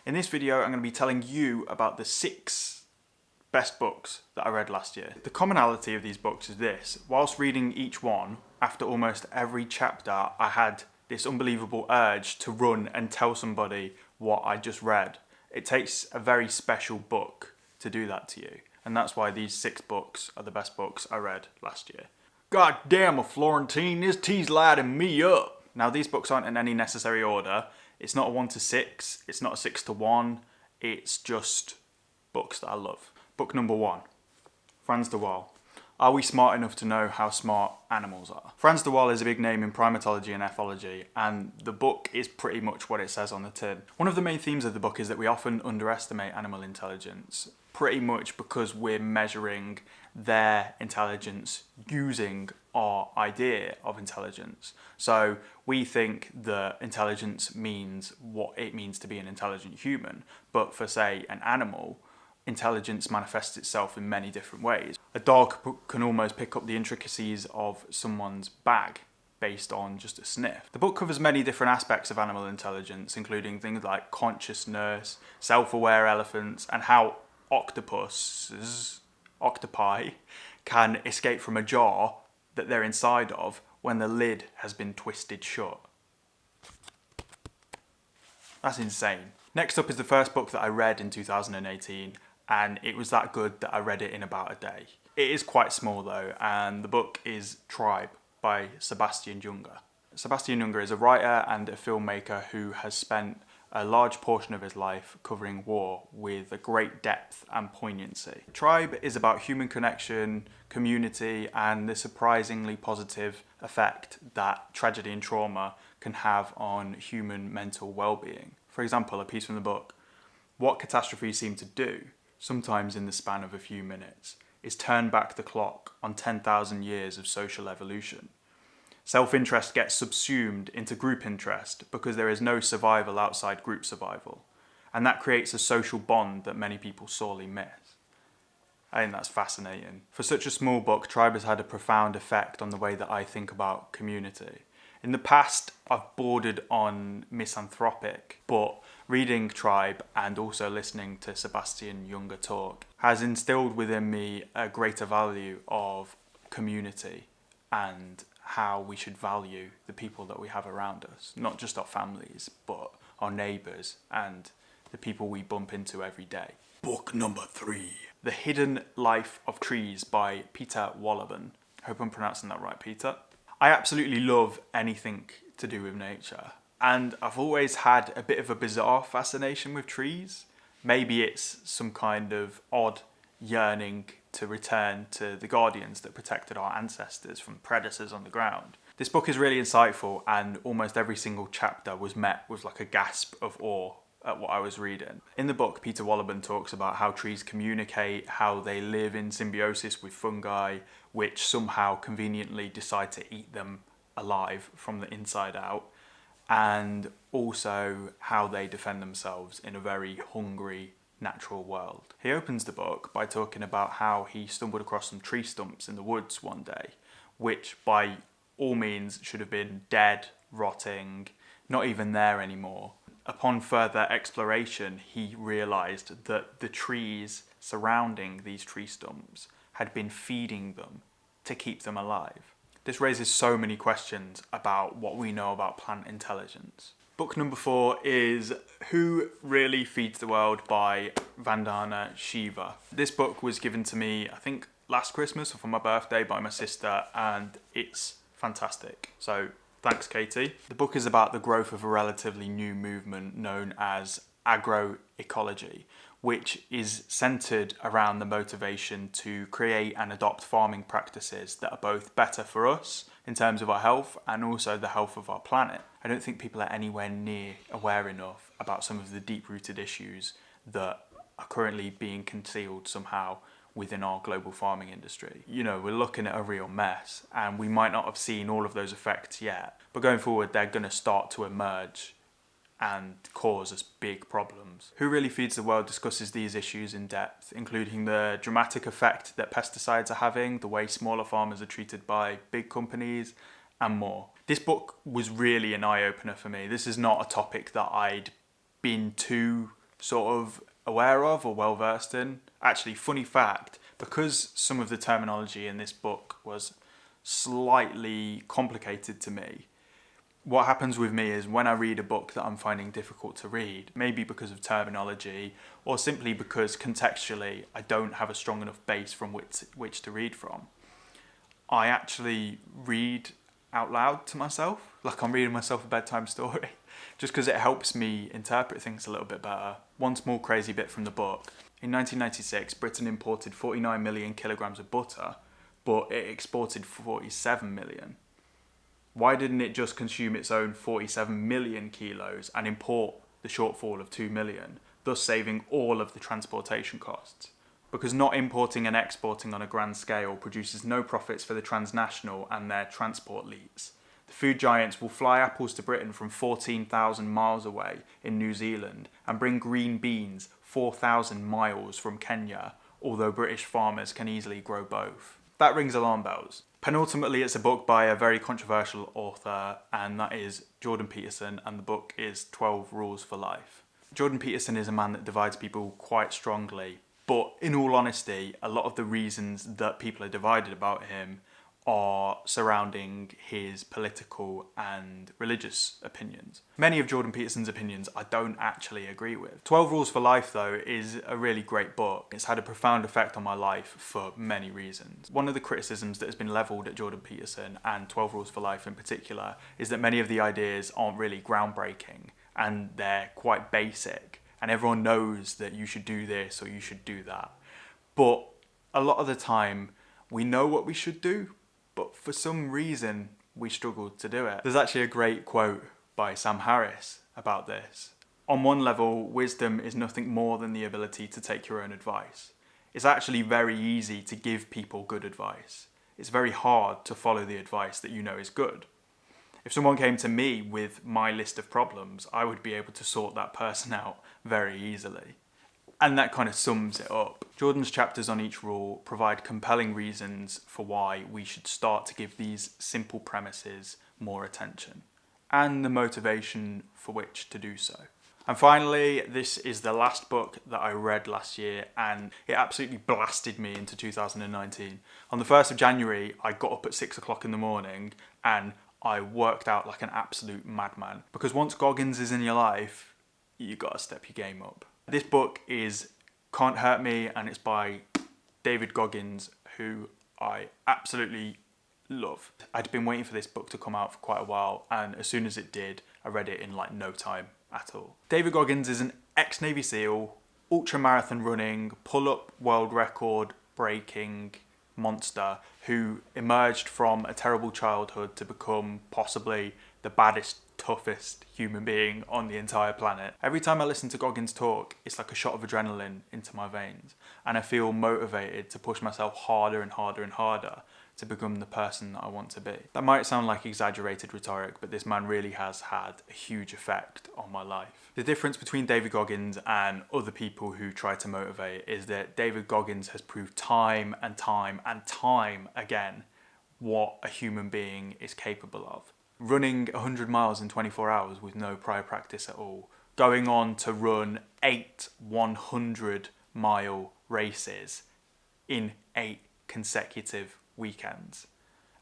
In this video, I'm going to be telling you about the 6 best books that I read last year. The commonality of these books is this: whilst reading each one, after almost every chapter, I had this unbelievable urge to run and tell somebody what I just read. It takes a very special book to do that to you, and that's why these 6 books are the best books I read last year. God damn, a Florentine, this tea's lighting me up. Now, these books aren't in any necessary order. It's not a 1 to 6, it's not a 6 to 1, it's just books that I love. Book number 1, Frans de Waal. Are we smart enough to know how smart animals are? Frans de Waal is a big name in primatology and ethology, and the book is pretty much what it says on the tin. One of the main themes of the book is that we often underestimate animal intelligence, pretty much because we're measuring their intelligence using our idea of intelligence. So we think that intelligence means what it means to be an intelligent human, but for, say, an animal, intelligence manifests itself in many different ways. A dog can almost pick up the intricacies of someone's bag based on just a sniff. The book covers many different aspects of animal intelligence, including things like consciousness, self-aware elephants, and how octopi can escape from a jar that they're inside of when the lid has been twisted shut. That's insane. Next up is the first book that I read in 2018, and it was that good that I read it in about a day. It is quite small though, and the book is Tribe by Sebastian Junger. Sebastian Junger is a writer and a filmmaker who has spent a large portion of his life covering war with a great depth and poignancy. Tribe is about human connection, community, and the surprisingly positive effect that tragedy and trauma can have on human mental well-being. For example, a piece from the book: what catastrophes seem to do, sometimes in the span of a few minutes, is turn back the clock on 10,000 years of social evolution. Self-interest gets subsumed into group interest because there is no survival outside group survival, and that creates a social bond that many people sorely miss. I think that's fascinating. For such a small book, Tribe has had a profound effect on the way that I think about community. In the past, I've bordered on misanthropic, but reading Tribe and also listening to Sebastian Junger talk has instilled within me a greater value of community and how we should value the people that we have around us. Not just our families, but our neighbours and the people we bump into every day. Book number 3, The Hidden Life of Trees by Peter Wohlleben. I hope I'm pronouncing that right, Peter. I absolutely love anything to do with nature, and I've always had a bit of a bizarre fascination with trees. Maybe it's some kind of odd yearning to return to the guardians that protected our ancestors from predators on the ground. This book is really insightful, and almost every single chapter was met with like a gasp of awe at what I was reading. In the book, Peter Wohlleben talks about how trees communicate, how they live in symbiosis with fungi, which somehow conveniently decide to eat them alive from the inside out, and also how they defend themselves in a very hungry, natural world. He opens the book by talking about how he stumbled across some tree stumps in the woods one day, which by all means should have been dead, rotting, not even there anymore. Upon further exploration, he realised that the trees surrounding these tree stumps had been feeding them to keep them alive. This raises so many questions about what we know about plant intelligence. Book number 4 is Who Really Feeds the World by Vandana Shiva. This book was given to me, I think, last Christmas or for my birthday by my sister, and it's fantastic. So thanks, Katie. The book is about the growth of a relatively new movement known as agroecology, which is centered around the motivation to create and adopt farming practices that are both better for us in terms of our health and also the health of our planet. I don't think people are anywhere near aware enough about some of the deep-rooted issues that are currently being concealed somehow within our global farming industry. You know, we're looking at a real mess, and we might not have seen all of those effects yet, but going forward they're going to start to emerge and cause us big problems. Who Really Feeds the World discusses these issues in depth, including the dramatic effect that pesticides are having, the way smaller farmers are treated by big companies, and more. This book was really an eye-opener for me. This is not a topic that I'd been too sort of aware of or well versed in. Actually, funny fact, because some of the terminology in this book was slightly complicated to me, what happens with me is when I read a book that I'm finding difficult to read, maybe because of terminology or simply because contextually I don't have a strong enough base from which to read from, I actually read out loud to myself, like I'm reading myself a bedtime story, just because it helps me interpret things a little bit better. One small crazy bit from the book. In 1996, Britain imported 49 million kilograms of butter, but it exported 47 million. Why didn't it just consume its own 47 million kilos and import the shortfall of 2 million, thus saving all of the transportation costs? Because not importing and exporting on a grand scale produces no profits for the transnational and their transport leads. The food giants will fly apples to Britain from 14,000 miles away in New Zealand and bring green beans 4,000 miles from Kenya, although British farmers can easily grow both. That rings alarm bells. Penultimately, it's a book by a very controversial author, and that is Jordan Peterson, and the book is 12 Rules for Life. Jordan Peterson is a man that divides people quite strongly, but in all honesty, a lot of the reasons that people are divided about him are surrounding his political and religious opinions. Many of Jordan Peterson's opinions I don't actually agree with. 12 Rules for Life, though, is a really great book. It's had a profound effect on my life for many reasons. One of the criticisms that has been levelled at Jordan Peterson, and 12 Rules for Life in particular, is that many of the ideas aren't really groundbreaking and they're quite basic, and everyone knows that you should do this or you should do that. But a lot of the time, we know what we should do, but for some reason, we struggle to do it. There's actually a great quote by Sam Harris about this. On one level, wisdom is nothing more than the ability to take your own advice. It's actually very easy to give people good advice. It's very hard to follow the advice that you know is good. If someone came to me with my list of problems, I would be able to sort that person out very easily. And that kind of sums it up. Jordan's chapters on each rule provide compelling reasons for why we should start to give these simple premises more attention, and the motivation for which to do so. And finally, this is the last book that I read last year, and it absolutely blasted me into 2019. On the 1st of January, I got up at 6 o'clock in the morning and I worked out like an absolute madman. Because once Goggins is in your life, you gotta step your game up. This book is Cant Hurt Me, and it's by David Goggins, who I absolutely love. I'd been waiting for this book to come out for quite a while, and as soon as it did, I read it in like no time at all. David Goggins is an ex-Navy SEAL, ultra-marathon running, pull-up world record breaking monster who emerged from a terrible childhood to become possibly the baddest, toughest human being on the entire planet. Every time I listen to Goggins talk, it's like a shot of adrenaline into my veins, and I feel motivated to push myself harder and harder and harder to become the person that I want to be. That might sound like exaggerated rhetoric, but this man really has had a huge effect on my life. The difference between David Goggins and other people who try to motivate is that David Goggins has proved time and time and time again what a human being is capable of. Running 100 miles in 24 hours with no prior practice at all. Going on to run 8 100-mile races in 8 consecutive weekends.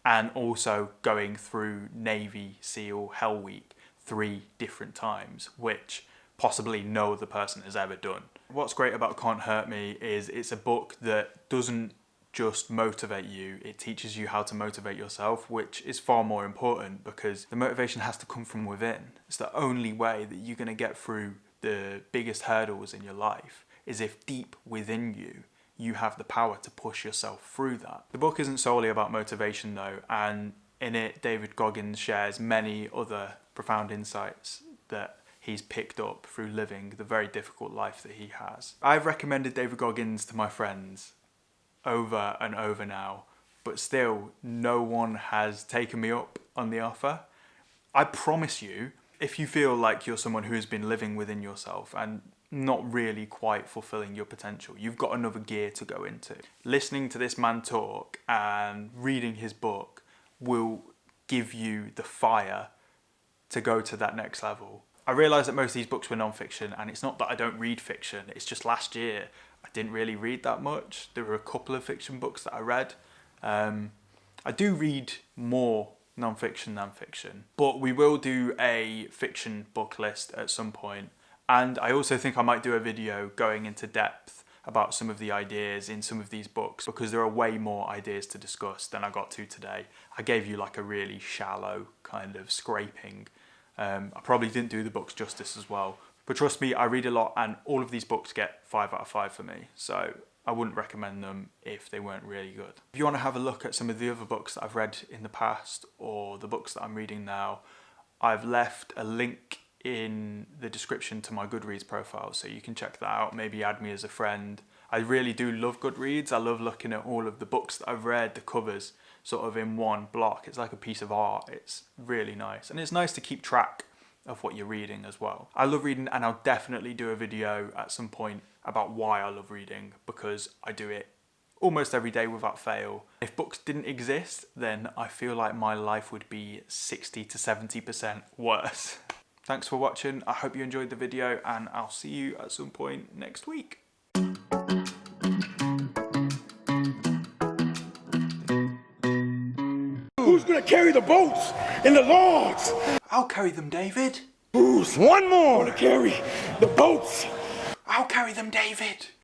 And also going through Navy SEAL Hell Week 3 different times, which possibly no other person has ever done. What's great about Cant Hurt Me is it's a book that doesn't just motivate you, it teaches you how to motivate yourself, which is far more important because the motivation has to come from within. It's the only way that you're going to get through the biggest hurdles in your life, is if deep within you, you have the power to push yourself through that. The book isn't solely about motivation though, and in it David Goggins shares many other profound insights that he's picked up through living the very difficult life that he has. I've recommended David Goggins to my friends over and over now, but still no one has taken me up on the offer. I promise you, if you feel like you're someone who has been living within yourself and not really quite fulfilling your potential, you've got another gear to go into. Listening to this man talk and reading his book will give you the fire to go to that next level. I realised that most of these books were non-fiction, and it's not that I don't read fiction, it's just last year I didn't really read that much. There were a couple of fiction books that I read. I do read more non-fiction than fiction, but we will do a fiction book list at some point. And I also think I might do a video going into depth about some of the ideas in some of these books, because there are way more ideas to discuss than I got to today. I gave you like a really shallow kind of scraping. I probably didn't do the books justice as well, but trust me, I read a lot and all of these books get 5 out of 5 for me. So I wouldn't recommend them if they weren't really good. If you want to have a look at some of the other books that I've read in the past or the books that I'm reading now, I've left a link in the description to my Goodreads profile, so you can check that out, maybe add me as a friend. I really do love Goodreads. I love looking at all of the books that I've read, the covers sort of in one block. It's like a piece of art. It's really nice, and it's nice to keep track of what you're reading as well. I love reading, and I'll definitely do a video at some point about why I love reading, because I do it almost every day without fail. If books didn't exist, then I feel like my life would be 60 to 70% worse. Thanks for watching. I hope you enjoyed the video, and I'll see you at some point next week. Who's gonna carry the boats and the logs? I'll carry them, David. Who's one more to carry the boats? I'll carry them, David.